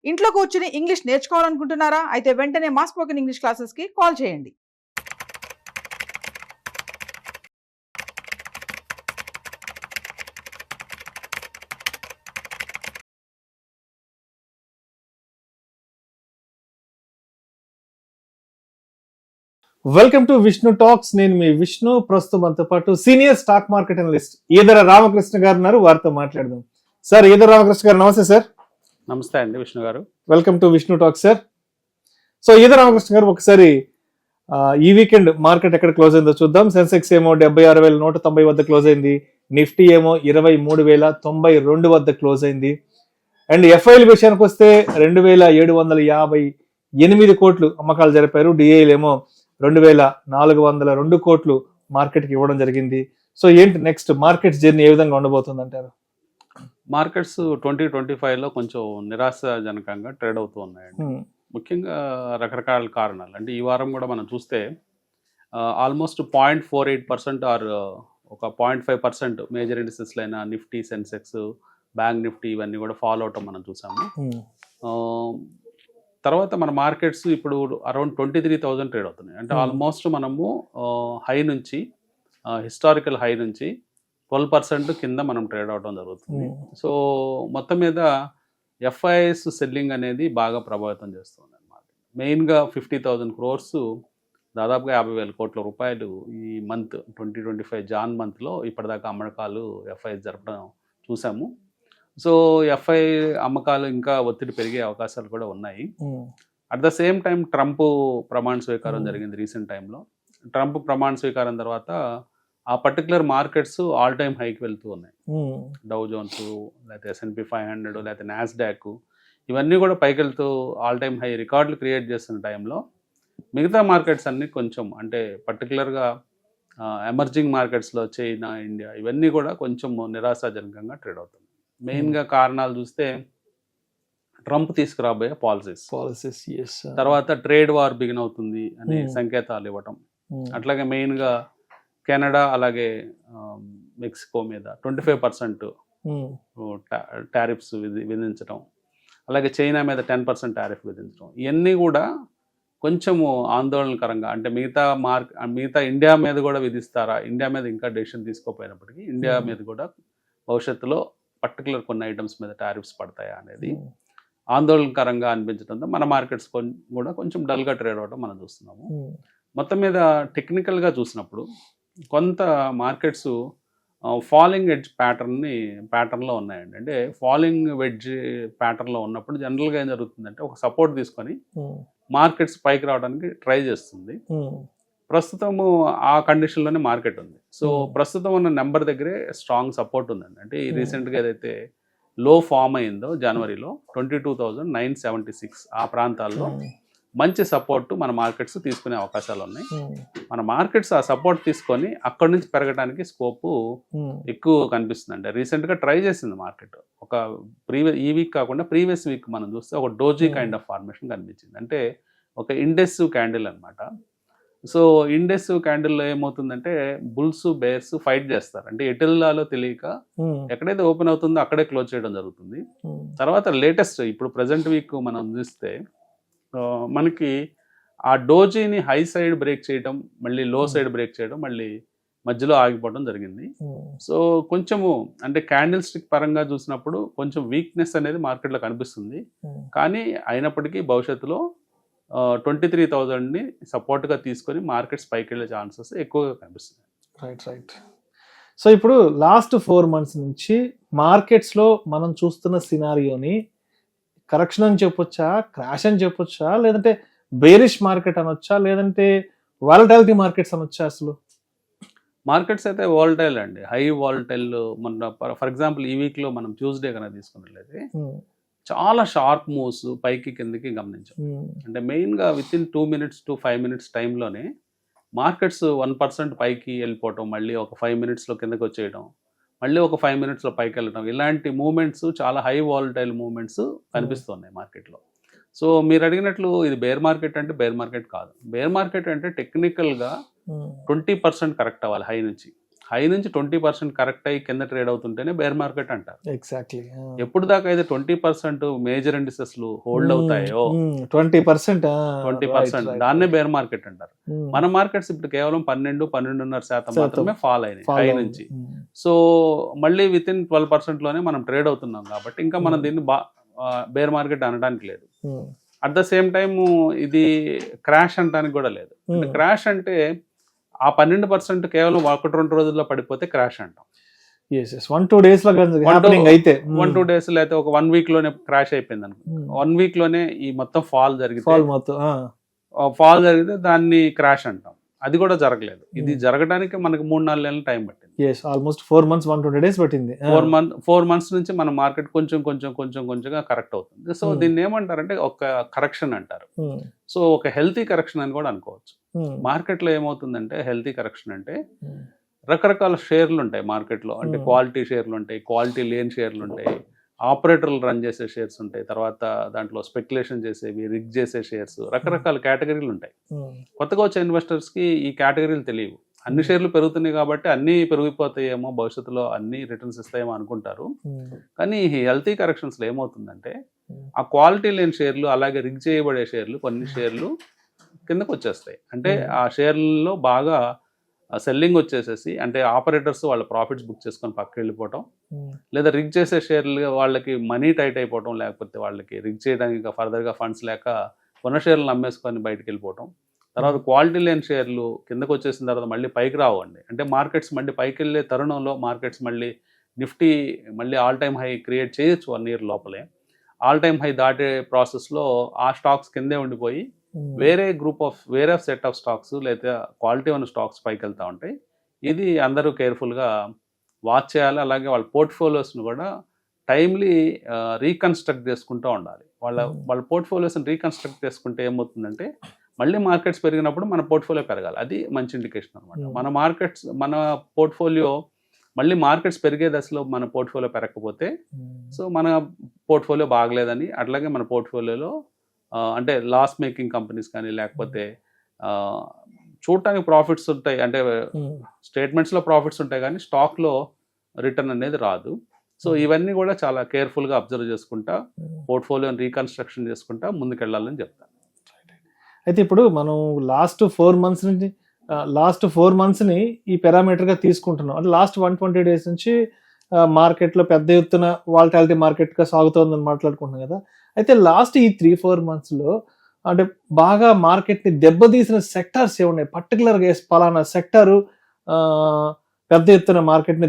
ఇంట్లో కూర్చుని ఇంగ్లీష్ నేర్చుకోవాలనుకుంటున్నారా? అయితే వెంటనే మా స్పోకెన్ ఇంగ్లీష్ క్లాసెస్కి కాల్ చేయండి. Welcome to Vishnu talks. నేను మీ విష్ణు. ప్రస్తుతం మనతో పాటు senior stock market analyst Eedara Ramakrishna గారు ఉన్నారు. వారితో మాట్లాడదాం. సార్, ఈదర రామకృష్ణ గారు నమస్తే సార్. నమస్తే అండి విష్ణు గారు. Welcome to Vishnu talks sir. So Eedara Ramakrishna గారు, ఒకసారి ఈ వీకెండ్ మార్కెట్ ఎక్కడ క్లోజ్ అయిందో చూద్దాం. సెన్సెక్స్ ఏమో 76,190 వద్ద క్లోజ్ అయింది. నిఫ్టీ ఏమో 23,092 వద్ద క్లోజ్ అయింది. అండ్ ఎఫ్ఐఎల్ విషయానికి వస్తే 2,758 కోట్లు అమ్మకాలు జరిపారు. డిఐలు ఏమో 2,402 కోట్లు మార్కెట్కి ఇవ్వడం జరిగింది. సో ఏంటి నెక్స్ట్ మార్కెట్ జర్నీ ఏ విధంగా ఉండబోతుంది అంటారు? మార్కెట్స్ 2025లో కొంచెం నిరాశాజనకంగా ట్రేడ్ అవుతూ ఉన్నాయండి. ముఖ్యంగా రకరకాల కారణాలు. అంటే ఈ వారం కూడా మనం చూస్తే ఆల్మోస్ట్ 0.48% ఆర్ ఒక 0.5% మేజర్ ఇండిసెస్లో అయినా నిఫ్టీ, సెన్సెక్స్, బ్యాంక్ నిఫ్టీ ఇవన్నీ కూడా ఫాలో అవటం మనం చూసాము. తర్వాత మన మార్కెట్స్ ఇప్పుడు అరౌండ్ 23,000 ట్రేడ్ అవుతున్నాయి. అంటే ఆల్మోస్ట్ మనము హై నుంచి హిస్టారికల్ హై నుంచి 12% కింద మనం ట్రేడ్ అవడం జరుగుతుంది. సో మొత్తం మీద ఎఫ్ఐఎస్ సెల్లింగ్ అనేది బాగా ప్రభావితం చేస్తుంది అన్నమాట. మెయిన్గా 50,000 crores, దాదాపుగా 50,000 కోట్ల రూపాయలు ఈ మంత్ 2025 జాన్ మంత్లో ఇప్పటిదాకా అమ్మకాలు ఎఫ్ఐఎస్ జరపడం చూసాము. సో ఎఫ్ఐ అమ్మకాలు ఇంకా ఒత్తిడి పెరిగే అవకాశాలు కూడా ఉన్నాయి. At the same time Trump ప్రమాణ స్వీకారం జరిగింది రీసెంట్ టైంలో. ట్రంప్ ప్రమాణ స్వీకారం తర్వాత ఆ పర్టికులర్ మార్కెట్స్ ఆల్ టైమ్ హైకి వెళ్తూ ఉన్నాయి. డౌ జోన్స్, లేకపోతే S&P 500, లేకపోతే నాస్డాక్, ఇవన్నీ కూడా పైకి వెళ్తూ ఆల్ టైమ్ హై రికార్డులు క్రియేట్ చేస్తున్న టైంలో మిగతా మార్కెట్స్ అన్నీ కొంచెం, అంటే పర్టికులర్గా ఎమర్జింగ్ మార్కెట్స్లో చైనా, ఇండియా ఇవన్నీ కూడా కొంచెం నిరాశాజనకంగా ట్రేడ్ అవుతుంది. మెయిన్గా కారణాలు చూస్తే ట్రంప్ తీసుకురాబోయే పాలసీస్, తర్వాత ట్రేడ్ వార్ బిగిన్ అవుతుంది అనే సంకేతాలు ఇవ్వటం, అట్లాగే మెయిన్గా కెనడా అలాగే మెక్సికో మీద 25% టారిఫ్స్ విధించడం, అలాగే చైనా మీద 10% టారిఫ్ విధించడం, ఇవన్నీ కూడా కొంచెము ఆందోళనకరంగా. అంటే మిగతా ఇండియా మీద కూడా విధిస్తారా, ఇండియా మీద ఇంకా డెసిషన్ తీసుకోపోయినప్పటికీ ఇండియా మీద కూడా భవిష్యత్తులో పర్టికులర్ కొన్ని ఐటమ్స్ మీద టారిఫ్స్ పడతాయా అనేది ఆందోళనకరంగా అనిపించడంతో మన మార్కెట్స్ కూడా కొంచెం డల్గా ట్రేడ్ అవ్వడం మనం చూస్తున్నాము. మొత్తం మీద టెక్నికల్గా చూసినప్పుడు కొంత మార్కెట్స్ ఫాలింగ్ ఎడ్జ్ ప్యాటర్న్లో ఉన్నాయండి. అంటే ఫాలింగ్ వెడ్జ్ ప్యాటర్న్లో ఉన్నప్పుడు జనరల్గా ఏం జరుగుతుందంటే ఒక సపోర్ట్ తీసుకొని మార్కెట్స్ పైకి రావడానికి ట్రై చేస్తుంది. ప్రస్తుతము ఆ కండిషన్లోనే మార్కెట్ ఉంది. సో ప్రస్తుతం ఉన్న నెంబర్ దగ్గరే స్ట్రాంగ్ సపోర్ట్ ఉందండి. అంటే రీసెంట్గా ఏదైతే లో ఫామ్ అయిందో జనవరిలో 22,976 ఆ ప్రాంతాల్లో మంచి సపోర్ట్ మన మార్కెట్స్ తీసుకునే అవకాశాలు ఉన్నాయి. మన మార్కెట్స్ ఆ సపోర్ట్ తీసుకొని అక్కడి నుంచి పెరగడానికి స్కోపు ఎక్కువ కనిపిస్తుంది. అంటే రీసెంట్గా ట్రై చేసింది మార్కెట్. ఒక ఈ వీక్ కాకుండా ప్రీవియస్ వీక్ మనం చూస్తే ఒక డోజీ కైండ్ ఆఫ్ ఫార్మేషన్ కనిపించింది. అంటే ఒక ఇండెసివ్ క్యాండిల్ అనమాట. సో ఇండెసివ్ క్యాండిల్లో ఏమవుతుందంటే బుల్స్, బేర్స్ ఫైట్ చేస్తారు. అంటే ఎటెల్లాలో తెలియక ఎక్కడైతే ఓపెన్ అవుతుందో అక్కడే క్లోజ్ చేయడం జరుగుతుంది. తర్వాత లేటెస్ట్ ఇప్పుడు ప్రజెంట్ వీక్ మనం చూస్తే మనకి ఆ డోజీని హై సైడ్ బ్రేక్ చేయడం, మళ్ళీ లో సైడ్ బ్రేక్ చేయడం, మళ్ళీ మధ్యలో ఆగిపోవడం జరిగింది. సో కొంచెము అంటే క్యాండిల్ స్టిక్ పరంగా చూసినప్పుడు కొంచెం వీక్నెస్ అనేది మార్కెట్లో కనిపిస్తుంది. కానీ అయినప్పటికీ భవిష్యత్తులో 23,000ని సపోర్ట్గా తీసుకొని మార్కెట్స్ పైకి వెళ్ళే ఛాన్సెస్ ఎక్కువగా కనిపిస్తుంది. రైట్. సో ఇప్పుడు లాస్ట్ 4 months నుంచి మార్కెట్స్లో మనం చూస్తున్న సినారియోని కరెక్షన్ అని చెప్పొచ్చా, క్రాష్ అని చెప్పొచ్చా, లేదంటే బేరిష్ మార్కెట్ అనొచ్చా, లేదంటే వాలటాలిటీ మార్కెట్స్ అనొచ్చా? అసలు మార్కెట్స్ అయితే వాలటైల్ అండి, హై వాలటైల్. మన ఫర్ ఎగ్జాంపుల్ ఈ వీక్లో మనం ట్యూస్డే కనుక తీసుకున్నట్లయితే చాలా షార్ప్ మూవ్స్ పైకి కిందకి గమనించాం. అంటే మెయిన్గా with in 2 minutes to 5 minutes టైంలోనే మార్కెట్స్ 1% పైకి వెళ్ళిపోవటం, మళ్ళీ ఒక 5 minutesలో కిందకి వచ్చేయడం, మళ్ళీ ఒక 5 minutesలో పైకి వెళ్ళడం, ఇలాంటి మూమెంట్స్ చాలా హై వాలటైల్ మూమెంట్స్ కనిపిస్తున్నాయి మార్కెట్లో. సో మీరు అడిగినట్లు ఇది బేర్ మార్కెట్ అంటే బేర్ మార్కెట్ కాదు. బేర్ మార్కెట్ అంటే టెక్నికల్గా 20% కరెక్ట్ అవ్వాలి హై నుంచి. హై నుంచి 20% కరెక్ట్ అయ్యి కింద ట్రేడ్ అవుతుంటేనే బేర్ మార్కెట్ అంటారు. ఎగ్జాక్ట్లీ. ఎప్పుడు దాకా అయితే 20% మేజర్ ఇండిసెస్లు హోల్డ్ అవుతాయో 20% దాన్నే బేర్ మార్కెట్ అంటారు. మన మార్కెట్స్ ఇప్పుడు కేవలం 12.5% మాత్రమే ఫాల్ అయినాయి హై నుంచి. సో మళ్ళీ విత్ ఇన్ 12% లోనే మనం ట్రేడ్ అవుతున్నాం కాబట్టి ఇంకా మనం దీన్ని బేర్ మార్కెట్ అనడానికి లేదు. అట్ ద సేమ్ టైమ్ ఇది క్రాష్ అనడానికి కూడా లేదు. క్రాష్ అంటే ఆ 12% కేవలం 1-2 రోజుల్లో పడిపోతే క్రాష్ అంటాం. 1-2 days లో అయితే 1-2 days లేకపోతే ఒక 1 week లోనే క్రాష్ అయిపోయింది అనుకో, 1 week లోనే ఈ మొత్తం ఫాల్ జరిగితే దాన్ని క్రాష్ అంటాం. అది కూడా జరగలేదు. ఇది జరగడానికి మనకి 3-4 నెలలు టైం పట్టింది. ఆల్మోస్ట్ 4 months 120 days పట్టింది. 4 months నుంచి మన మార్కెట్ కొంచెంగా కరెక్ట్ అవుతుంది. సో దీన్ని ఏమంటారంటే ఒక కరెక్షన్ అంటారు. సో ఒక హెల్తీ కరెక్షన్ అని కూడా అనుకోవచ్చు. మార్కెట్లో ఏమవుతుందంటే హెల్తీ కరెక్షన్ అంటే రకరకాల షేర్లు ఉంటాయి మార్కెట్లో. అంటే క్వాలిటీ షేర్లు ఉంటాయి, క్వాలిటీ లేని షేర్లు ఉంటాయి, ఆపరేటర్లు రన్ చేసే షేర్స్ ఉంటాయి, తర్వాత దాంట్లో స్పెక్యులేషన్ చేసేవి, రిగ్ చేసే షేర్స్, రకరకాల కేటగిరీలు ఉంటాయి. కొత్తగా వచ్చే ఇన్వెస్టర్స్కి ఈ కేటగిరీలు తెలియవు. అన్ని షేర్లు పెరుగుతున్నాయి కాబట్టి అన్నీ పెరిగిపోతాయేమో, భవిష్యత్తులో అన్ని రిటర్న్స్ ఇస్తాయేమో అనుకుంటారు. కానీ ఈ హెల్తీ కరెక్షన్స్లో ఏమవుతుందంటే ఆ క్వాలిటీ లేని షేర్లు, అలాగే రిగ్ చేయబడే షేర్లు, కొన్ని షేర్లు కిందకు వచ్చేస్తాయి. అంటే ఆ షేర్లలో బాగా సెల్లింగ్ వచ్చేసేసి, అంటే ఆపరేటర్స్ వాళ్ళ ప్రాఫిట్స్ బుక్ చేసుకొని పక్కకి వెళ్ళిపోవటం, లేదా రిగ్ చేసే షేర్లు వాళ్ళకి మనీ టైట్ అయిపోవటం, లేకపోతే వాళ్ళకి రిగ్ చేయడానికి ఫర్దర్గా ఫండ్స్ లేక కొన్న షేర్లను అమ్మేసుకొని బయటకు వెళ్ళిపోవటం. తర్వాత క్వాలిటీ లేని షేర్లు కిందకు వచ్చేసిన తర్వాత మళ్ళీ పైకి రావండి. అంటే మార్కెట్స్ మళ్ళీ పైకి వెళ్ళే తరుణంలో మార్కెట్స్ మళ్ళీ నిఫ్టీ మళ్ళీ ఆల్ టైమ్ హై క్రియేట్ చేయొచ్చు 1 year లోపలే. ఆల్ టైమ్ హై దాటే ప్రాసెస్లో ఆ స్టాక్స్ కిందే ఉండిపోయి వేరే సెట్ ఆఫ్ స్టాక్స్ లేదా క్వాలిటీ ఉన్న స్టాక్స్ పైకి వెళ్తూ ఉంటాయి. ఇది అందరూ కేర్ఫుల్గా వాచ్ చేయాలి. అలాగే వాళ్ళ పోర్ట్ఫోలియోస్ను కూడా టైమ్లీ రీకన్స్ట్రక్ట్ చేసుకుంటూ ఉండాలి. వాళ్ళ పోర్ట్ఫోలియోస్ని రీకన్స్ట్రక్ట్ చేసుకుంటే ఏమవుతుందంటే మళ్ళీ మార్కెట్స్ పెరిగినప్పుడు మన పోర్ట్ఫోలియో పెరగాలి. అది మంచి ఇండికేషన్ అనమాట. మన పోర్ట్ఫోలియో మళ్ళీ మార్కెట్స్ పెరిగే దశలో మన పోర్ట్ఫోలియో పెరగకపోతే సో మన పోర్ట్ఫోలియో బాగలేదని, అట్లాగే మన పోర్ట్ఫోలియోలో అంటే లాస్ మేకింగ్ కంపెనీస్ కానీ, లేకపోతే చూడటానికి ప్రాఫిట్స్ ఉంటాయి, అంటే స్టేట్మెంట్స్లో ప్రాఫిట్స్ ఉంటాయి కానీ స్టాక్లో రిటర్న్ అనేది రాదు. సో ఇవన్నీ కూడా చాలా కేర్ఫుల్గా అబ్జర్వ్ చేసుకుంటా పోర్ట్ఫోలియోని రీకన్స్ట్రక్షన్ చేసుకుంటా ముందుకెళ్ళాలని చెప్తాను. అయితే ఇప్పుడు మనం లాస్ట్ 4 monthsని ఈ పారామీటర్గా తీసుకుంటున్నాం. అంటే లాస్ట్ 120 days నుంచి మార్కెట్లో పెద్ద ఎత్తున వాలటాలిటీ మార్కెట్గా సాగుతోందని మాట్లాడుకుంటున్నాం కదా. అయితే లాస్ట్ ఈ 3-4 monthsలో అంటే బాగా మార్కెట్ని దెబ్బతీసిన సెక్టార్స్ ఏమున్నాయి? పర్టికులర్గా పలానా సెక్టారు పెద్ద ఎత్తున మార్కెట్ని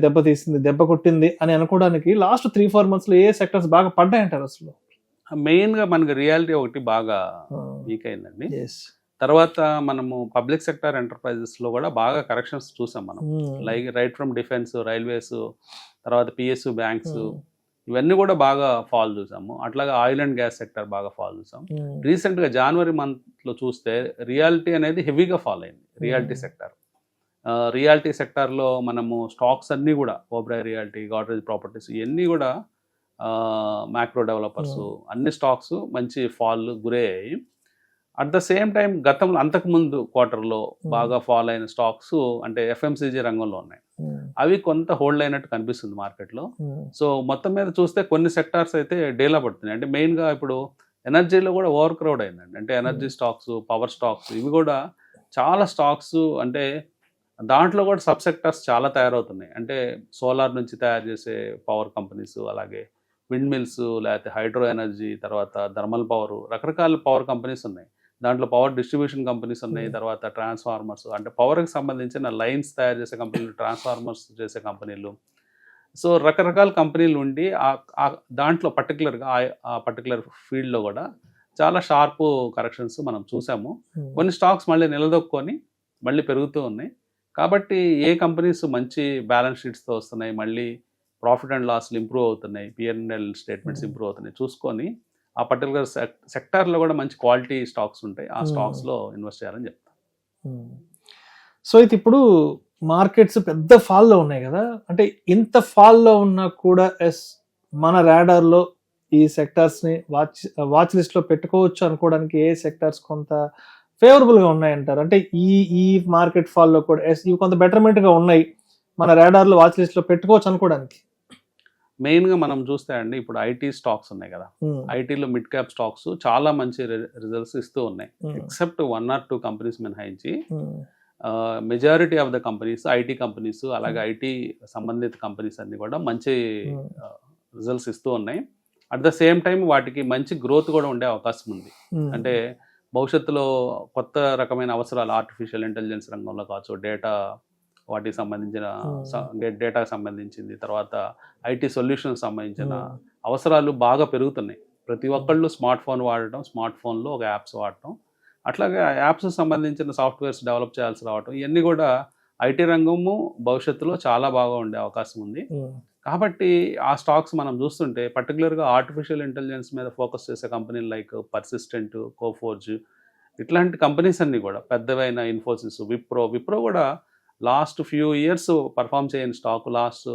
దెబ్బ కొట్టింది అని అనుకోవడానికి లాస్ట్ 3-4 monthsలో ఏ సెక్టార్స్ బాగా పడ్డాయంటారు? అసలు మెయిన్గా మనకి రియాలిటీ ఒకటి బాగా వీక్ అయిందండి. తర్వాత మనము పబ్లిక్ సెక్టర్ ఎంటర్ప్రైజెస్లో కూడా బాగా కరెక్షన్స్ చూసాం మనం. Like right from defence, railways, తర్వాత పిఎస్యు బ్యాంక్స్, ఇవన్నీ కూడా బాగా ఫాల్ చూసాము. అట్లాగే ఆయిల్ అండ్ గ్యాస్ సెక్టర్ బాగా ఫాల్ చూసాం. రీసెంట్గా జనవరి మంత్లో చూస్తే రియాలిటీ అనేది హెవీగా ఫాల్ అయింది. రియాలిటీ సెక్టార్లో మనము స్టాక్స్ అన్నీ కూడా ఓబ్రాయ్ రియాలిటీ, గాడ్రేజ్ ప్రాపర్టీస్, ఇవన్నీ కూడా మ్యాక్రో డెవలపర్స్, అన్ని స్టాక్స్ మంచి ఫాల్ గురయ్యాయి. అట్ ద సేమ్ టైం గతంలో అంతకుముందు క్వార్టర్లో బాగా ఫాల్ అయిన స్టాక్స్ అంటే ఎఫ్ఎంసీజీ రంగంలో ఉన్నాయి. అవి కొంత హోల్డ్ అయినట్టు కనిపిస్తుంది మార్కెట్లో. సో మొత్తం మీద చూస్తే కొన్ని సెక్టార్స్ అయితే డేలా పడుతున్నాయి. అంటే మెయిన్గా ఇప్పుడు ఎనర్జీలో కూడా ఓవర్ క్రౌడ్ అయిందండి. అంటే ఎనర్జీ స్టాక్స్, పవర్ స్టాక్స్, ఇవి కూడా చాలా స్టాక్స్, అంటే దాంట్లో కూడా సబ్ సెక్టార్స్ చాలా తయారవుతున్నాయి. అంటే సోలార్ నుంచి తయారు చేసే పవర్ కంపెనీస్, అలాగే విండ్ మిల్స్, లేకపోతే హైడ్రో ఎనర్జీ, తర్వాత థర్మల్ పవర్, రకరకాల పవర్ కంపెనీస్ ఉన్నాయి. దాంట్లో పవర్ డిస్ట్రిబ్యూషన్ కంపెనీస్ ఉన్నాయి, తర్వాత ట్రాన్స్ఫార్మర్స్, అంటే పవర్కి సంబంధించిన లైన్స్ తయారు చేసే కంపెనీలు, ట్రాన్స్ఫార్మర్స్ చేసే కంపెనీలు. సో రకరకాల కంపెనీలు ఉండి దాంట్లో పర్టికులర్గా ఆ పర్టికులర్ ఫీల్డ్లో కూడా చాలా షార్ప్ కరెక్షన్స్ మనం చూసాము. కొన్ని స్టాక్స్ మళ్ళీ నిలదొక్కొని మళ్ళీ పెరుగుతూ ఉన్నాయి. కాబట్టి ఏ కంపెనీస్ మంచి బ్యాలెన్స్ షీట్స్తో వస్తున్నాయి, మళ్ళీ ప్రాఫిట్ అండ్ లాస్లు ఇంప్రూవ్ అవుతున్నాయి, P&L స్టేట్మెంట్స్ ఇంప్రూవ్ అవుతున్నాయి చూసుకొని ఆ పర్టికులర్ సెక్టార్లో కూడా మంచి క్వాలిటీ స్టాక్స్ ఉంటాయి, ఆ స్టాక్స్లో ఇన్వెస్ట్ చేయాలని చెప్తాను. సో అయితే ఇప్పుడు మార్కెట్స్ పెద్ద ఫాల్లో ఉన్నాయి కదా. అంటే ఇంత ఫాల్లో ఉన్నా కూడా మన రాడార్లో ఈ సెక్టార్స్ని వాచ్ లిస్ట్లో పెట్టుకోవచ్చు అనుకోవడానికి ఏ సెక్టార్స్ కొంత ఫేవరబుల్గా ఉన్నాయంటారు? అంటే ఈ మార్కెట్ ఫాల్లో కూడా ఇవి కొంత బెటర్మెంట్గా ఉన్నాయి, మన రాడార్లో వాచ్ లిస్ట్ లో పెట్టుకోవచ్చు అనుకోవడానికి? మెయిన్ గా మనం చూస్తే అండి ఇప్పుడు ఐటీ స్టాక్స్ ఉన్నాయి కదా, ఐటీలో మిడ్ క్యాప్ స్టాక్స్ చాలా మంచి రిజల్ట్స్ ఇస్తూ ఉన్నాయి. ఎక్సెప్ట్ 1 or 2 కంపెనీస్ మినహాయించి majority of the companies IT companies, అలాగే ఐటీ సంబంధిత కంపెనీస్ అన్ని కూడా మంచి రిజల్ట్స్ ఇస్తూ ఉన్నాయి. అట్ ద సేమ్ టైం వాటికి మంచి గ్రోత్ కూడా ఉండే అవకాశం ఉంది. అంటే భవిష్యత్తులో కొత్త రకమైన అవసరాలు ఆర్టిఫిషియల్ ఇంటెలిజెన్స్ రంగంలో కావచ్చు, డేటా వాటికి సంబంధించిన డేటాకి సంబంధించింది, తర్వాత ఐటీ సొల్యూషన్ సంబంధించిన అవసరాలు బాగా పెరుగుతున్నాయి. ప్రతి ఒక్కళ్ళు స్మార్ట్ ఫోన్ వాడటం, స్మార్ట్ ఫోన్లో ఒక యాప్స్ వాడటం, అట్లాగే ఆ యాప్స్ సంబంధించిన సాఫ్ట్వేర్స్ డెవలప్ చేయాల్సి రావటం, ఇవన్నీ కూడా ఐటీ రంగము భవిష్యత్తులో చాలా బాగా ఉండే అవకాశం ఉంది. కాబట్టి ఆ స్టాక్స్ మనం చూస్తుంటే పర్టికులర్గా ఆర్టిఫిషియల్ ఇంటెలిజెన్స్ మీద ఫోకస్ చేసే కంపెనీలు లైక్ పర్సిస్టెంట్, కోఫోర్జ్, ఇట్లాంటి కంపెనీస్ అన్నీ కూడా పెద్దవైన ఇన్ఫోసిస్, విప్రో కూడా లాస్ట్ ఫ్యూ ఇయర్స్ పర్ఫామ్ చేయని స్టాక్ లాస్ట్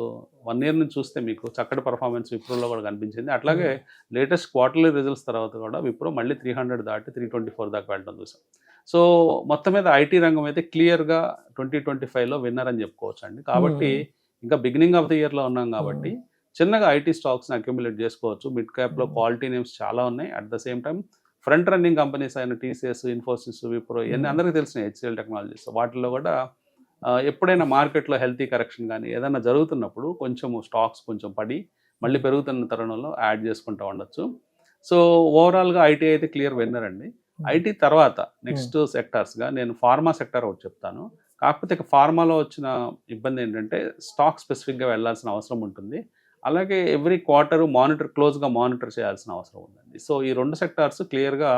1 year నుంచి చూస్తే మీకు చక్కటి పర్ఫార్మెన్స్ విప్రోలో కూడా కనిపించింది. అట్లాగే లేటెస్ట్ క్వార్టర్లీ రిజల్ట్స్ తర్వాత కూడా విప్రో మళ్ళీ 300 దాటి 324 దాకా వెళ్ళడం చూసాం. సో మొత్తం మీద ఐటీ రంగం అయితే క్లియర్గా 2025లో విన్నర్ అని చెప్పుకోవచ్చు అండి. కాబట్టి ఇంకా బిగినింగ్ ఆఫ్ ద ఇయర్లో ఉన్నాం కాబట్టి చిన్నగా ఐటీ స్టాక్స్ని అక్యుములేట్ చేసుకోవచ్చు. మిడ్ క్యాప్లో క్వాలిటీ నేమ్స్ చాలా ఉన్నాయి. At the same time front running companies అయిన టీసీఎస్, ఇన్ఫోసిస్, విప్రో ఇవన్నీ అందరికీ తెలిసినాయి. హెచ్సిఎల్ టెక్నాలజీస్ వాటిల్లో కూడా ఎప్పుడైనా మార్కెట్లో హెల్తీ కరెక్షన్ కానీ ఏదైనా జరుగుతున్నప్పుడు కొంచెము స్టాక్స్ కొంచెం పడి మళ్ళీ పెరుగుతున్న తరుణంలో యాడ్ చేసుకుంటూ ఉండొచ్చు. సో ఓవరాల్గా ఐటీ అయితే క్లియర్ విన్నర్ అండి. ఐటీ తర్వాత నెక్స్ట్ సెక్టార్స్గా నేను ఫార్మా సెక్టార్ ఒకటి చెప్తాను. కాకపోతే ఇక ఫార్మాలో వచ్చిన ఇబ్బంది ఏంటంటే స్టాక్ స్పెసిఫిక్గా వెళ్ళాల్సిన అవసరం ఉంటుంది. అలాగే ఎవ్రీ క్వార్టర్ క్లోజ్గా మానిటర్ చేయాల్సిన అవసరం ఉందండి. సో ఈ 2 సెక్టార్స్ క్లియర్గా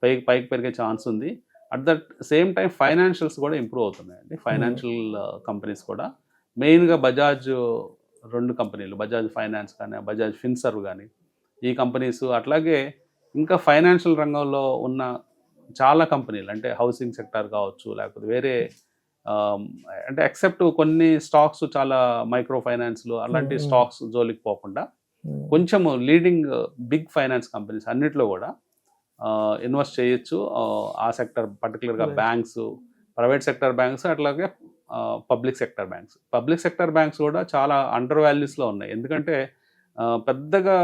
పైకి పెరిగే ఛాన్స్ ఉంది. At that same time financials కూడా ఇంప్రూవ్ అవుతున్నాయండి. ఫైనాన్షియల్ కంపెనీస్ కూడా మెయిన్గా బజాజ్ 2 కంపెనీలు, బజాజ్ ఫైనాన్స్ కానీ బజాజ్ ఫిన్సర్వ్ కానీ ఈ కంపెనీస్, అట్లాగే ఇంకా ఫైనాన్షియల్ రంగంలో ఉన్న చాలా కంపెనీలు అంటే హౌసింగ్ సెక్టార్ కావచ్చు, లేకపోతే వేరే అంటే ఎక్సెప్ట్ కొన్ని స్టాక్స్ చాలా మైక్రో ఫైనాన్స్లు అలాంటి స్టాక్స్ జోలికి పోకుండా కొంచెము లీడింగ్ బిగ్ ఫైనాన్స్ కంపెనీస్ అన్నిట్లో కూడా ఇన్వెస్ట్ చేయొచ్చు. ఆ సెక్టర్ పర్టికులర్గా బ్యాంక్స్, ప్రైవేట్ సెక్టర్ బ్యాంక్స్, అట్లాగే పబ్లిక్ సెక్టర్ బ్యాంక్స్ కూడా చాలా అండర్ వాల్యూస్లో ఉన్నాయి. ఎందుకంటే పెద్దగా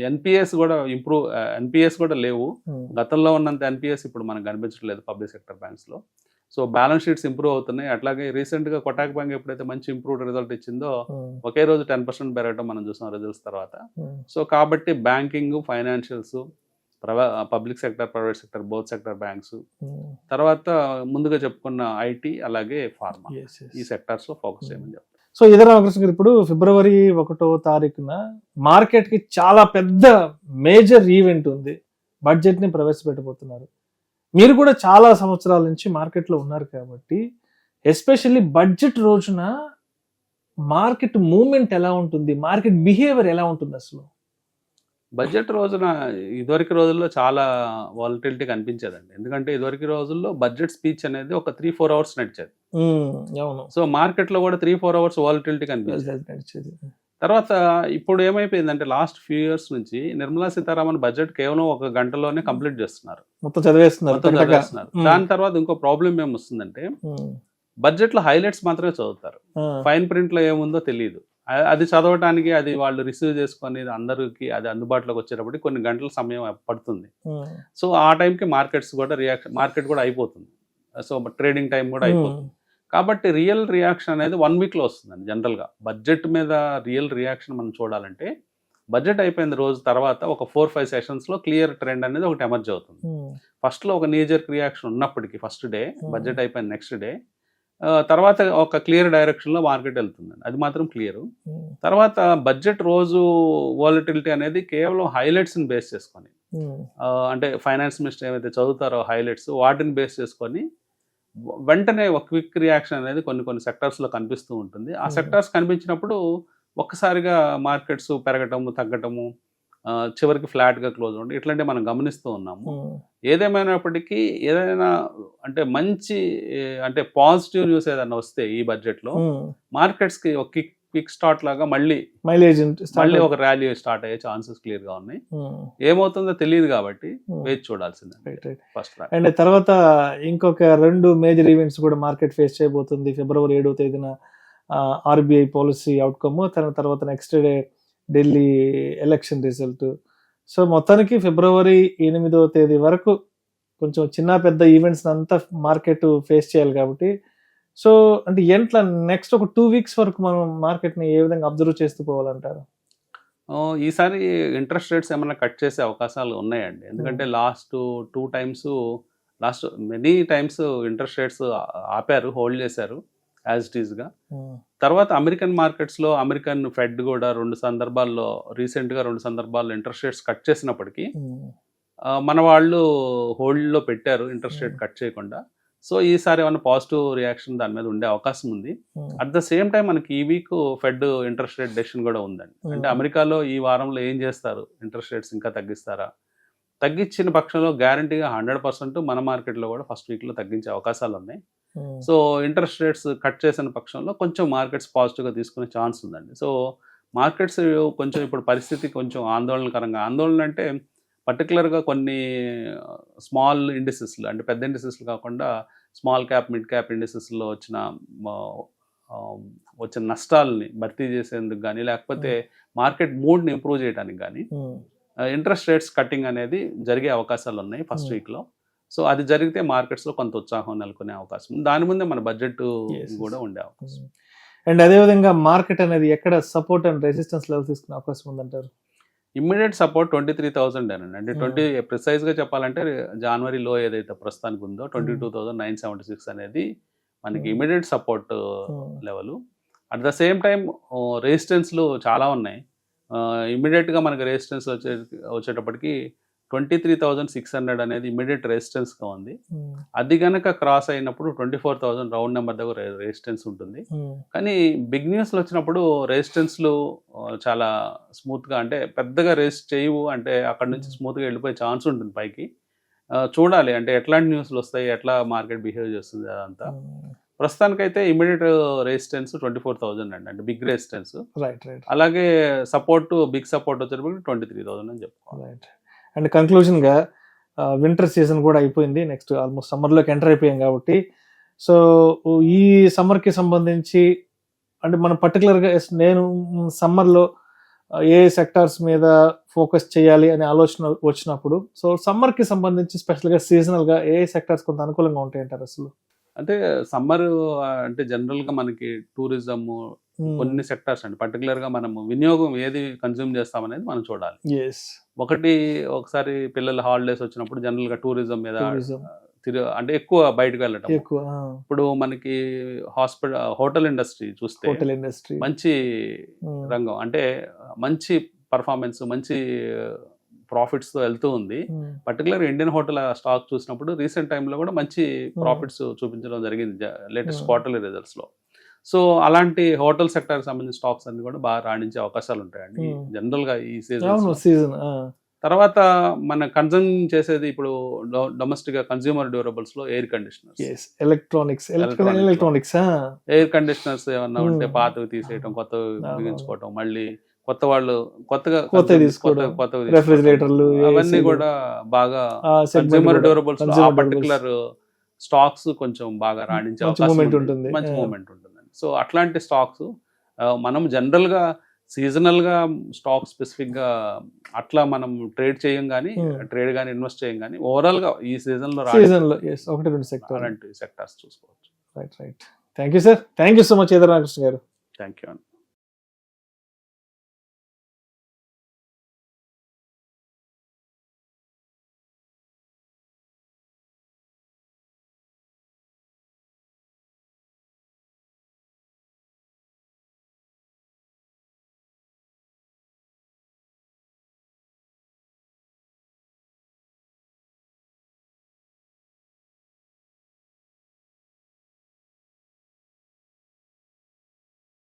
ఎన్పిఎస్ కూడా లేవు. గతంలో ఉన్నంత ఎన్పిఎస్ ఇప్పుడు మనకు కనిపించట్లేదు పబ్లిక్ సెక్టర్ బ్యాంక్స్లో. సో బ్యాలెన్స్ షీట్స్ ఇంప్రూవ్ అవుతున్నాయి. అట్లాగే రీసెంట్గా కొటాక్ బ్యాంక్ ఎప్పుడైతే మంచి ఇంప్రూవ్డ్ రిజల్ట్ ఇచ్చిందో ఒకే రోజు 10% పెరగడం మనం చూసాం రిజల్ట్స్ తర్వాత. సో కాబట్టి banking, financials, public sector, private sector, both sector banks, తర్వాత ముందుగా చెప్పుకున్న ఐటీ అలాగే ఫార్మా, ఈ సెక్టార్స్ లో ఫోకస్ చేయమని చెప్తారు. సో ఇదే రామకృష్ణ గారు, ఇప్పుడు February 1వ మార్కెట్ కి చాలా పెద్ద మేజర్ ఈవెంట్ ఉంది, బడ్జెట్ ని ప్రవేశపెట్టబోతున్నారు. మీరు కూడా చాలా సంవత్సరాల నుంచి మార్కెట్ లో ఉన్నారు కాబట్టి ఎస్పెషల్లీ బడ్జెట్ రోజున మార్కెట్ మూవ్మెంట్ ఎలా ఉంటుంది, మార్కెట్ బిహేవియర్ ఎలా ఉంటుంది అసలు? బడ్జెట్ రోజున ఇదివరకు రోజుల్లో చాలా వాలటిలిటీ కనిపించేదండి. ఎందుకంటే ఇదివరకు రోజుల్లో బడ్జెట్ స్పీచ్ అనేది ఒక 3-4 hours నడిచేది. సో మార్కెట్ లో కూడా 3-4 hours వాలటిలిటీ కనిపించేది. తర్వాత ఇప్పుడు ఏమైపోయిందంటే లాస్ట్ ఫ్యూ ఇయర్స్ నుంచి నిర్మలా సీతారామన్ బడ్జెట్ కేవలం 1 గంటలోనే కంప్లీట్ చేస్తున్నారు, మొత్తం చదివేస్తున్నారు. దాని తర్వాత ఇంకో ప్రాబ్లం ఏమొస్తుందంటే బడ్జెట్ లో హైలైట్స్ మాత్రమే చదువుతారు, ఫైన్ ప్రింట్ లో ఏముందో తెలియదు. అది చదవటానికి అది వాళ్ళు రిసీవ్ చేసుకొని అందరికి అది అందుబాటులోకి వచ్చేటప్పటికి కొన్ని గంటల సమయం పడుతుంది. సో ఆ టైంకి మార్కెట్ కూడా అయిపోతుంది. సో ట్రేడింగ్ టైం కూడా అయిపోతుంది. కాబట్టి రియల్ రియాక్షన్ అనేది 1 week లో వస్తుందండి. జనరల్గా బడ్జెట్ మీద రియల్ రియాక్షన్ మనం చూడాలంటే బడ్జెట్ అయిపోయిన రోజు తర్వాత ఒక 4-5 సెషన్స్లో క్లియర్ ట్రెండ్ అనేది ఒకటి ఎమర్జ్ అవుతుంది. ఫస్ట్లో ఒక నీజర్ రియాక్షన్ ఉన్నప్పటికీ ఫస్ట్ డే, బడ్జెట్ అయిపోయిన నెక్స్ట్ డే తర్వాత ఒక క్లియర్ డైరెక్షన్లో మార్కెట్ వెళ్తుందండి, అది మాత్రం క్లియర్. తర్వాత బడ్జెట్ రోజు వాలటిలిటీ అనేది కేవలం హైలైట్స్ని బేస్ చేసుకొని, అంటే ఫైనాన్స్ మినిస్టర్ ఏమైతే చదువుతారో హైలైట్స్ వాటిని బేస్ చేసుకొని వెంటనే ఒక క్విక్ రియాక్షన్ అనేది కొన్ని సెక్టార్స్లో కనిపిస్తూ ఉంటుంది. ఆ సెక్టార్స్ కనిపించినప్పుడు ఒక్కసారిగా మార్కెట్స్ పెరగటము, తగ్గటము, చివరికి ఫ్లాట్గా క్లోజ్ అవ్వడం ఇట్లాంటివి మనం గమనిస్తూ ఉన్నాము. ఏదేమైనప్పటికీ ఏదైనా అంటే మంచి అంటే పాజిటివ్ న్యూస్ ఏదైనా వస్తే ఈ బడ్జెట్లో మార్కెట్స్కి ఒక క్విక్ స్టార్ట్ లాగా మళ్ళీ ఒక ర్యాలీ స్టార్ట్ అయ్యే ఛాన్సెస్ క్లియర్ గా ఉన్నాయి. ఏమవుతుందో తెలియదు కాబట్టి వేచి చూడాల్సిందే ఫస్ట్. అండ్ తర్వాత ఇంకొక 2 మేజర్ ఈవెంట్స్ కూడా మార్కెట్ ఫేస్ చేయబోతుంది. February 7వ తేదీన ఆర్బీఐ పాలసీ అవుట్కమ్, తర్వాత next day Delhi election result. So మొత్తానికి ఫిబ్రవరి 8వ తేదీ వరకు కొంచెం చిన్న పెద్ద ఈవెంట్స్ అంతా మార్కెట్ ఫేస్ చేయాలి కాబట్టి, సో అంటే ఎట్లా నెక్స్ట్ ఒక 2 weeks వరకు మనం మార్కెట్ని ఏ విధంగా అబ్జర్వ్ చేస్తూ పోవాలంటారు? ఈసారి ఇంట్రెస్ట్ రేట్స్ ఏమైనా కట్ చేసే అవకాశాలు ఉన్నాయండి. ఎందుకంటే last many times interest rates ఆపారు, హోల్డ్ చేశారు యాజ్ ఇట్ ఈస్గా. తర్వాత అమెరికన్ మార్కెట్స్లో అమెరికన్ ఫెడ్ కూడా రీసెంట్గా 2 సందర్భాల్లో ఇంట్రెస్ట్ రేట్స్ కట్ చేసినప్పటికీ మన వాళ్ళు హోల్డ్లో పెట్టారు ఇంట్రెస్ట్ రేట్ కట్ చేయకుండా. సో ఈసారి ఏమైనా పాజిటివ్ రియాక్షన్ దాని మీద ఉండే అవకాశం ఉంది. అట్ ద సేమ్ టైం మనకి ఈ week fed interest rate decision కూడా ఉందండి. అంటే అమెరికాలో ఈ వారంలో ఏం చేస్తారు, ఇంట్రెస్ట్ రేట్స్ ఇంకా తగ్గిస్తారా, తగ్గించిన పక్షంలో గ్యారంటీగా 100% మన మార్కెట్లో కూడా ఫస్ట్ వీక్లో తగ్గించే అవకాశాలు ఉన్నాయి. సో ఇంట్రెస్ట్ రేట్స్ కట్ చేసిన పక్షంలో కొంచెం మార్కెట్స్ పాజిటివ్గా తీసుకునే ఛాన్స్ ఉందండి. సో మార్కెట్స్ కొంచెం ఇప్పుడు పరిస్థితి కొంచెం ఆందోళన అంటే పర్టికులర్గా కొన్ని స్మాల్ ఇండిసెస్లు, అంటే పెద్ద ఇండిసెస్లు కాకుండా స్మాల్ క్యాప్ మిడ్ క్యాప్ ఇండిసెస్లో వచ్చిన నష్టాలని భర్తీ చేసేందుకు కానీ, లేకపోతే మార్కెట్ మూడ్ని ఇంప్రూవ్ చేయడానికి కానీ ఇంట్రెస్ట్ రేట్స్ కట్టింగ్ అనేది జరిగే అవకాశాలు ఉన్నాయి ఫస్ట్ వీక్లో. సో అది జరిగితే మార్కెట్స్లో కొంత ఉత్సాహం నెలకొనే అవకాశం ఉంది. దాని ముందే మన బడ్జెట్ కూడా ఉండే అవకాశం. అండ్ అదేవిధంగా మార్కెట్ అనేది ఎక్కడ సపోర్ట్ అండ్ రెసిస్టెన్స్ లెవెల్ తీసుకునే అవకాశం ఉందంటారు? ఇమ్మీడియట్ సపోర్ట్ 23,000 అంటే 20 ప్రిసైజ్గా చెప్పాలంటే జనవరి లో ఏదైతే ప్రస్తుతానికి ఉందో 22,976 అనేది మనకి immediate support level. At the same time రెసిస్టెన్స్లు చాలా ఉన్నాయి. ఇమ్మీడియట్గా మనకి రెసిస్టెన్స్ వచ్చేటప్పటికి 23,600 అనేది ఇమ్మీడియట్ రెసిస్టెన్స్గా ఉంది. అది కనుక క్రాస్ అయినప్పుడు 24,000 రౌండ్ నెంబర్ దగ్గర రెసిస్టెన్స్ ఉంటుంది. కానీ బిగ్ న్యూస్లు వచ్చినప్పుడు రెసిస్టెన్స్లు చాలా స్మూత్గా, అంటే పెద్దగా రెసిస్ట్ చేయవు, అంటే అక్కడ నుంచి స్మూత్గా వెళ్ళిపోయే ఛాన్స్ ఉంటుంది పైకి. చూడాలి అంటే ఎట్లాంటి న్యూస్లు వస్తాయి, ఎట్లా మార్కెట్ బిహేవ్ చేస్తుంది అదంతా. ప్రస్తుతానికైతే ఇమీడియట్ రెసిస్టెన్స్ 24,000 అండి, అంటే బిగ్ రెసిస్టెన్స్. అలాగే సపోర్ట్, బిగ్ సపోర్ట్ వచ్చేటప్పుడు 23,000 అని చెప్పుకోవాలి. అండ్ కన్క్లూజన్గా వింటర్ సీజన్ కూడా అయిపోయింది, నెక్స్ట్ ఆల్మోస్ట్ సమ్మర్లోకి ఎంటర్ అయిపోయాం కాబట్టి, సో ఈ సమ్మర్కి సంబంధించి అంటే మనం పర్టికులర్గా నేను సమ్మర్లో ఏ సెక్టార్స్ మీద ఫోకస్ చేయాలి అనే ఆలోచన వచ్చినప్పుడు, సో సమ్మర్కి సంబంధించి స్పెషల్గా సీజనల్గా ఏ సెక్టార్స్ కొంత అనుకూలంగా ఉంటాయి అంటారు అసలు? అంటే సమ్మర్ అంటే జనరల్గా మనకి టూరిజం, కొన్ని సెక్టార్స్ అండి పర్టికులర్గా మనము వినియోగం ఏది కన్జ్యూమ్ చేస్తామనేది మనం చూడాలి. ఒకసారి పిల్లల హాలిడేస్ వచ్చినప్పుడు జనరల్గా టూరిజం మీద అంటే ఎక్కువ బయటకు వెళ్ళటం. ఇప్పుడు మనకి హోటల్ ఇండస్ట్రీ చూస్తే మంచి రంగం, అంటే మంచి పర్ఫార్మెన్స్, మంచి ప్రాఫిట్స్ తో వెళ్తూ ఉంది. పర్టికులర్ ఇండియన్ హోటల్ స్టాక్ చూసినప్పుడు రీసెంట్ టైంలో కూడా మంచి ప్రాఫిట్స్ చూపించడం జరిగింది లేటెస్ట్ క్వార్టర్లీ రిజల్ట్స్ లో. సో అలాంటి హోటల్ సెక్టర్ సంబంధించిన స్టాక్స్ అన్ని కూడా బాగా రాణించే అవకాశాలు ఉంటాయండి జనరల్ గా ఈ సీజన్. తర్వాత మన కన్జ్యూమ్ చేసేది ఇప్పుడు డొమెస్టిక్ గా కన్స్యూమర్ డ్యూరబుల్స్ లో air conditioners, electronics, air conditioners ఏమన్నా ఉంటే పాతవి తీసేయటం, కొత్తవి బిగించుకోవటం, మళ్ళీ కొత్తగా రెఫ్రిజిరేటర్లు, అవన్నీ కూడా బాగా కన్స్యూమర్ డ్యూరబుల్స్ ఆ పర్టికులర్ స్టాక్స్ కొంచెం బాగా రాణించే అవకాశం ఉంటుంది, మంచి మూమెంట్ ఉంటుందండి. సో అట్లాంటి స్టాక్స్ మనం జనరల్ గా సీజనల్ గా స్టాక్ స్పెసిఫిక్ గా అట్లా మనం ట్రేడ్ చేయం కానీ, ట్రేడ్ కానీ ఇన్వెస్ట్ చేయం కానీ, ఓవరాల్ గా ఈ సీజన్ లో అలాంటి సెక్టార్స్ చూసుకోవచ్చు. Right. Thank you sir, thank you so much Ramakrishna garu. Thank you.